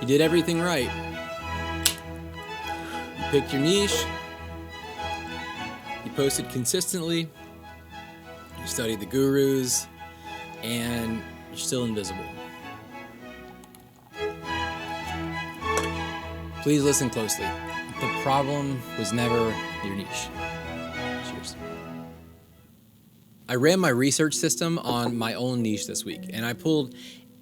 You did everything right. You picked your niche, you posted consistently, you studied the gurus, and you're still invisible. Please listen closely. The problem was never your niche. Cheers. I ran my research system on my own niche this week, and I pulled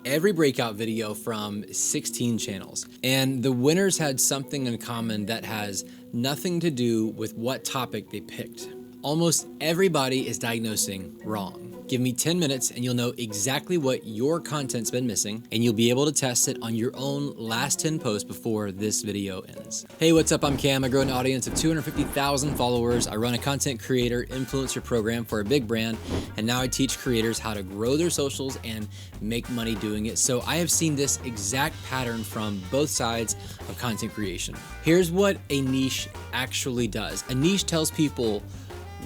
every breakout video from 16 channels. And the winners had something in common that has nothing to do with what topic they picked. Almost everybody is diagnosing wrong. Give me 10 minutes and you'll know exactly what your content's been missing, and you'll be able to test it on your own last 10 posts before this video ends. Hey, what's up? I'm Cam. I grow an audience of 250,000 followers. I run a content creator influencer program for a big brand, and now I teach creators how to grow their socials and make money doing it. So I have seen this exact pattern from both sides of content creation. Here's what a niche actually does. A niche tells people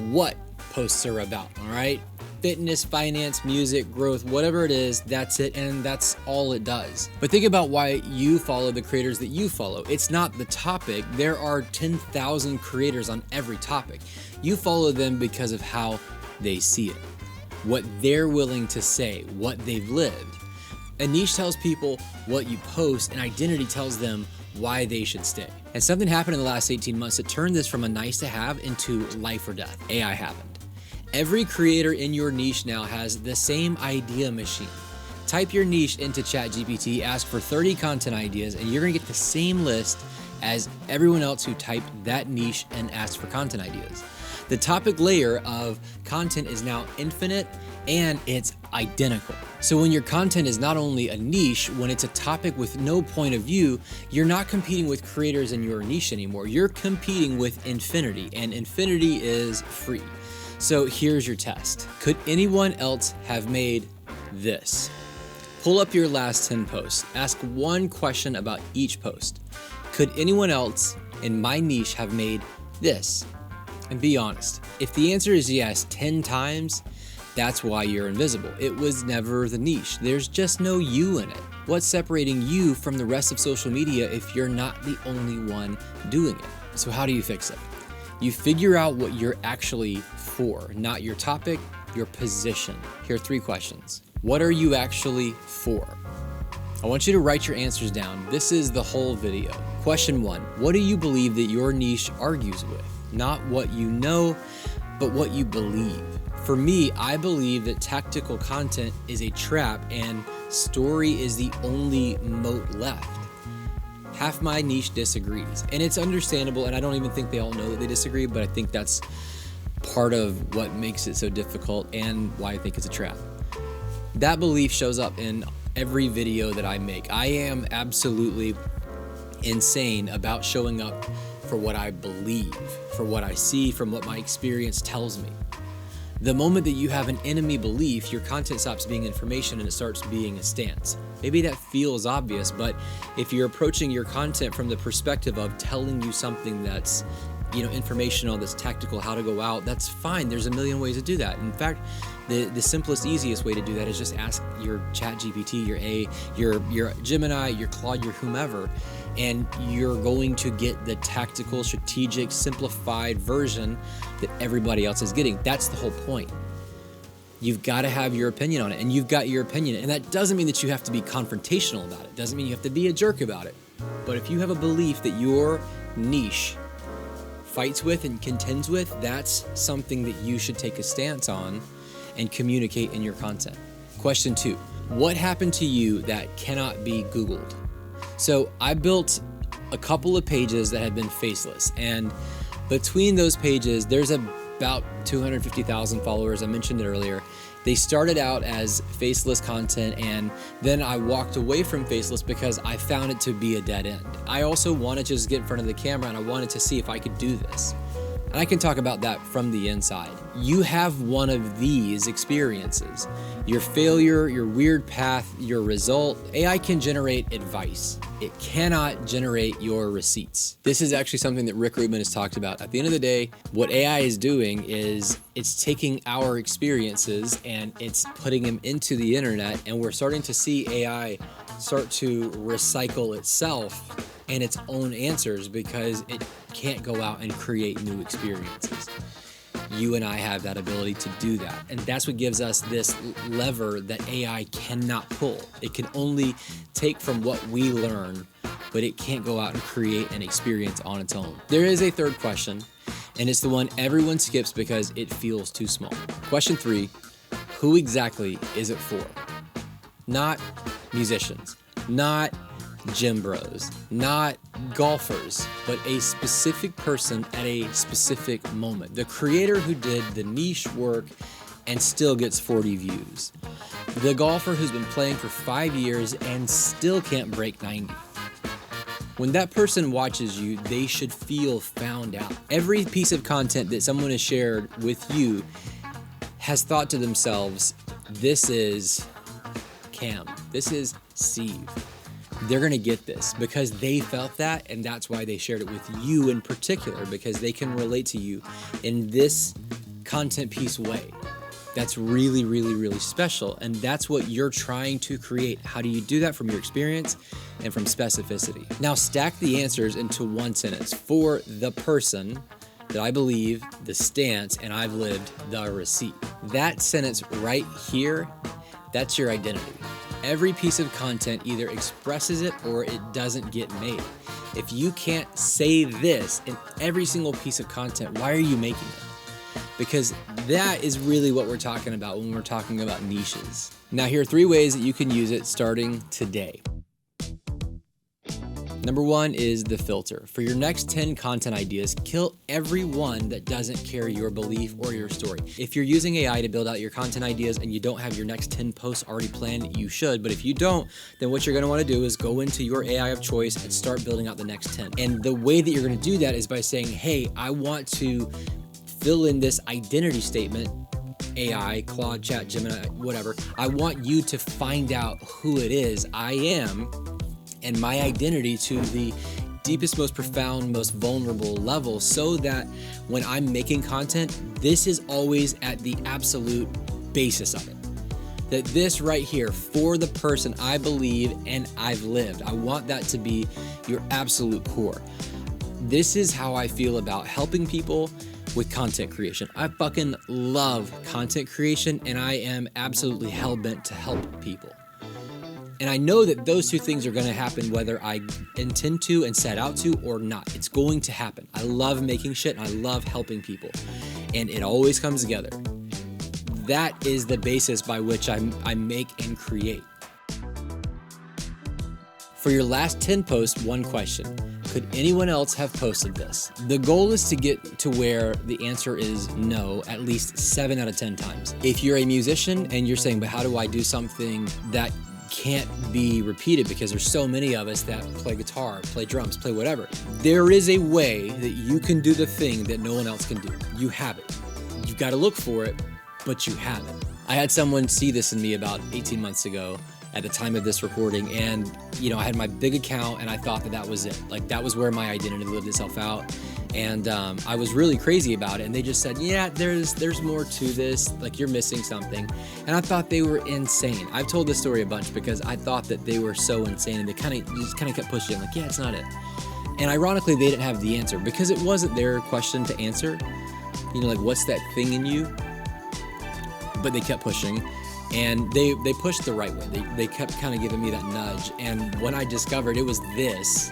what posts are about, all right? Fitness, finance, music, growth, whatever it is, that's it, and that's all it does. But think about why you follow the creators that you follow. It's not the topic. There are 10,000 creators on every topic. You follow them because of how they see it, what they're willing to say, what they've lived. A niche tells people what you post, and identity tells them why they should stay. And something happened in the last 18 months that turned this from a nice to have into life or death. AI happened. Every creator in your niche now has the same idea machine. Type your niche into ChatGPT, ask for 30 content ideas, and you're gonna get the same list as everyone else who typed that niche and asked for content ideas. The topic layer of content is now infinite and it's identical. So when your content is not only a niche, when it's a topic with no point of view, you're not competing with creators in your niche anymore. You're competing with infinity, and infinity is free. So here's your test. Could anyone else have made this? Pull up your last 10 posts. Ask one question about each post. Could anyone else in my niche have made this? And be honest. If the answer is yes 10 times, that's why you're invisible. It was never the niche. There's just no you in it. What's separating you from the rest of social media if you're not the only one doing it? So how do you fix it? You figure out what you're actually for, not your topic, your position. Here are 3 questions. What are you actually for? I want you to write your answers down. This is the whole video. Question 1, what do you believe that your niche argues with? Not what you know, but what you believe. For me, I believe that tactical content is a trap and story is the only moat left. Half my niche disagrees, and it's understandable, and I don't even think they all know that they disagree, but I think that's part of what makes it so difficult and why I think it's a trap. That belief shows up in every video that I make. I am absolutely insane about showing up for what I believe, for what I see, from what my experience tells me. The moment that you have an enemy belief, your content stops being information and it starts being a stance. Maybe that feels obvious, but if you're approaching your content from the perspective of telling you something that's, informational, that's tactical, how to go out, that's fine. There's a million ways to do that. In fact, the simplest, easiest way to do that is just ask your ChatGPT, your Gemini, your Claude, your whomever, and you're going to get the tactical, strategic, simplified version that everybody else is getting. That's the whole point. You've got to have your opinion on it, and you've got your opinion. And that doesn't mean that you have to be confrontational about it. Doesn't mean you have to be a jerk about it. But if you have a belief that your niche fights with and contends with, that's something that you should take a stance on and communicate in your content. Question 2, what happened to you that cannot be Googled? So I built a couple of pages that have been faceless, and between those pages, there's about 250,000 followers. I mentioned it earlier. They started out as faceless content, and then I walked away from faceless because I found it to be a dead end. I also wanted to just get in front of the camera, and I wanted to see if I could do this. And I can talk about that from the inside. You have one of these experiences. Your failure, your weird path, your result. AI can generate advice. It cannot generate your receipts. This is actually something that Rick Rubin has talked about. At the end of the day, what AI is doing is it's taking our experiences and it's putting them into the internet, and we're starting to see AI start to recycle itself and its own answers because it can't go out and create new experiences. You and I have that ability to do that. And that's what gives us this lever that AI cannot pull. It can only take from what we learn, but it can't go out and create an experience on its own. There is a third question, and it's the one everyone skips because it feels too small. Question 3, who exactly is it for? Not musicians, not gym bros, not golfers, but a specific person at a specific moment. The creator who did the niche work and still gets 40 views. The golfer who's been playing for 5 years and still can't break 90. When that person watches you, they should feel found out. Every piece of content that someone has shared with you has thought to themselves, this is Cam, this is Steve. They're gonna get this because they felt that, and that's why they shared it with you in particular, because they can relate to you in this content piece way. That's really, really, really special, and that's what you're trying to create. How do you do that? From your experience and from specificity. Now stack the answers into one sentence. For the person that I believe, the stance, and I've lived the receipt. That sentence right here, that's your identity. Every piece of content either expresses it or it doesn't get made. If you can't say this in every single piece of content, why are you making it? Because that is really what we're talking about when we're talking about niches. Now, here are 3 ways that you can use it starting today. Number 1 is the filter. For your next 10 content ideas, kill every one that doesn't carry your belief or your story. If you're using AI to build out your content ideas and you don't have your next 10 posts already planned, you should. But if you don't, then what you're gonna wanna do is go into your AI of choice and start building out the next 10. And the way that you're gonna do that is by saying, hey, I want to fill in this identity statement, AI, Claude, Chat, Gemini, whatever. I want you to find out who it is I am and my identity to the deepest, most profound, most vulnerable level, so that when I'm making content, this is always at the absolute basis of it. That this right here, for the person I believe and I've lived, I want that to be your absolute core. This is how I feel about helping people with content creation. I fucking love content creation, and I am absolutely hell-bent to help people. And I know that those 2 things are gonna happen whether I intend to and set out to or not. It's going to happen. I love making shit and I love helping people. And it always comes together. That is the basis by which I make and create. For your last 10 posts, 1 question. Could anyone else have posted this? The goal is to get to where the answer is no at least 7 out of 10 times. If you're a musician and you're saying, but how do I do something that can't be repeated because there's so many of us that play guitar, play drums, play whatever. There is a way that you can do the thing that no one else can do. You have it. You've got to look for it, but you have it. I had someone see this in me about 18 months ago at the time of this recording, and I had my big account and I thought that was it. Like, that was where my identity lived itself out. And I was really crazy about it, and they just said, yeah, there's more to this, like you're missing something. And I thought they were insane. I've told this story a bunch because I thought that they were so insane, and they kind of kept pushing, like, yeah, it's not it. And ironically, they didn't have the answer because it wasn't their question to answer. Like, what's that thing in you? But they kept pushing, and they pushed the right way. They kept kind of giving me that nudge. And when I discovered it was this,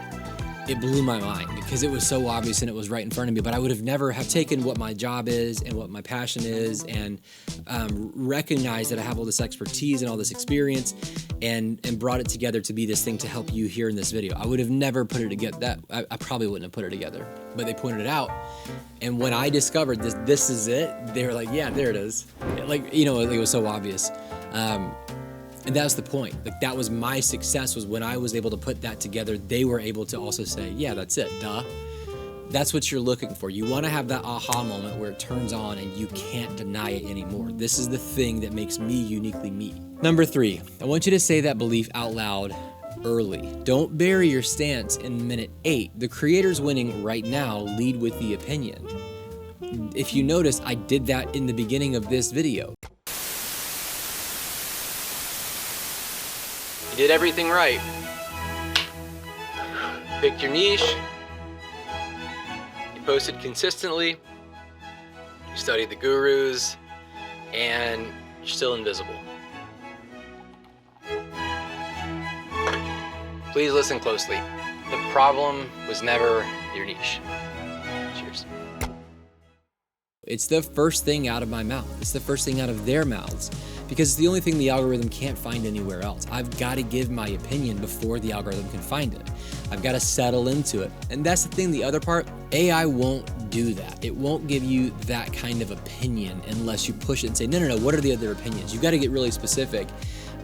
it blew my mind because it was so obvious and it was right in front of me. But I would have never have taken what my job is and what my passion is and recognized that I have all this expertise and all this experience and brought it together to be this thing to help you here in this video. I would have never put it together. I probably wouldn't have put it together, but they pointed it out. And when I discovered this is it, they were like, yeah, there it is. Like, it was so obvious. And that's the point. Like, that was my success, was when I was able to put that together, they were able to also say, yeah, that's it, duh. That's what you're looking for. You want to have that aha moment where it turns on and you can't deny it anymore. This is the thing that makes me uniquely me. Number 3, I want you to say that belief out loud early. Don't bury your stance in minute 8. The creators winning right now lead with the opinion. If you notice, I did that in the beginning of this video. did everything right. Picked your niche, you posted consistently, you studied the gurus, and you're still invisible. Please listen closely. The problem was never your niche. Cheers. It's the first thing out of my mouth. It's the first thing out of their mouths, because it's the only thing the algorithm can't find anywhere else. I've got to give my opinion before the algorithm can find it. I've got to settle into it. And that's the thing, the other part, AI won't do that. It won't give you that kind of opinion unless you push it and say, no, what are the other opinions? You've got to get really specific,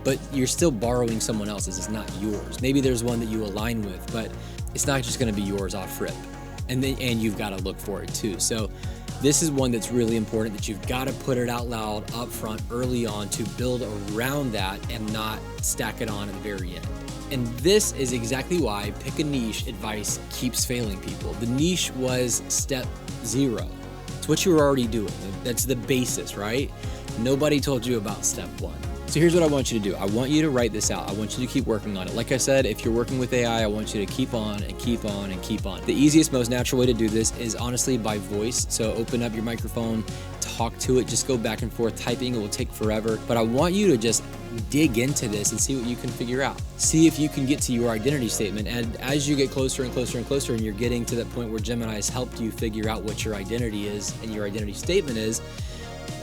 but you're still borrowing someone else's. It's not yours. Maybe there's one that you align with, but it's not just going to be yours off rip. And you've got to look for it too. So this is one that's really important, that you've got to put it out loud up front early on to build around that and not stack it on at the very end. And this is exactly why pick a niche advice keeps failing people. The niche was step 0. It's what you were already doing. That's the basis, right? Nobody told you about step 1. So here's what I want you to do. I want you to write this out. I want you to keep working on it. Like I said, if you're working with AI, I want you to keep on and keep on and keep on. The easiest, most natural way to do this is honestly by voice. So open up your microphone, talk to it, just go back and forth. Typing, it will take forever. But I want you to just dig into this and see what you can figure out. See if you can get to your identity statement. And as you get closer and closer and closer, and you're getting to that point where Gemini has helped you figure out what your identity is and your identity statement is,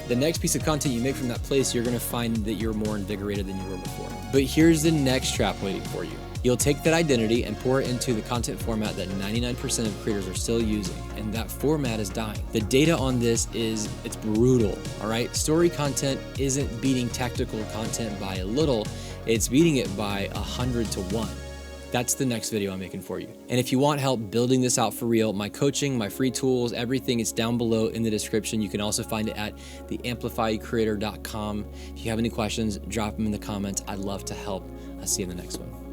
the next piece of content you make from that place, you're going to find that you're more invigorated than you were before. But here's the next trap waiting for you. You'll take that identity and pour it into the content format that 99% of creators are still using, and that format is dying. The data on this it's brutal, all right? Story content isn't beating tactical content by a little, it's beating it by 100 to 1. That's the next video I'm making for you. And if you want help building this out for real, my coaching, my free tools, everything is down below in the description. You can also find it at theamplifycreator.com. If you have any questions, drop them in the comments. I'd love to help. I'll see you in the next one.